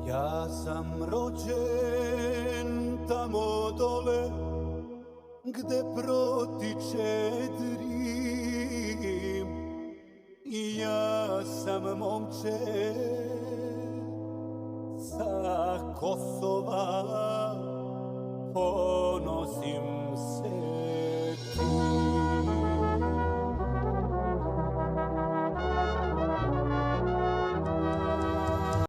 Ja sam rođen tamo dole gde protiče Drim i ja sam momče sa kosom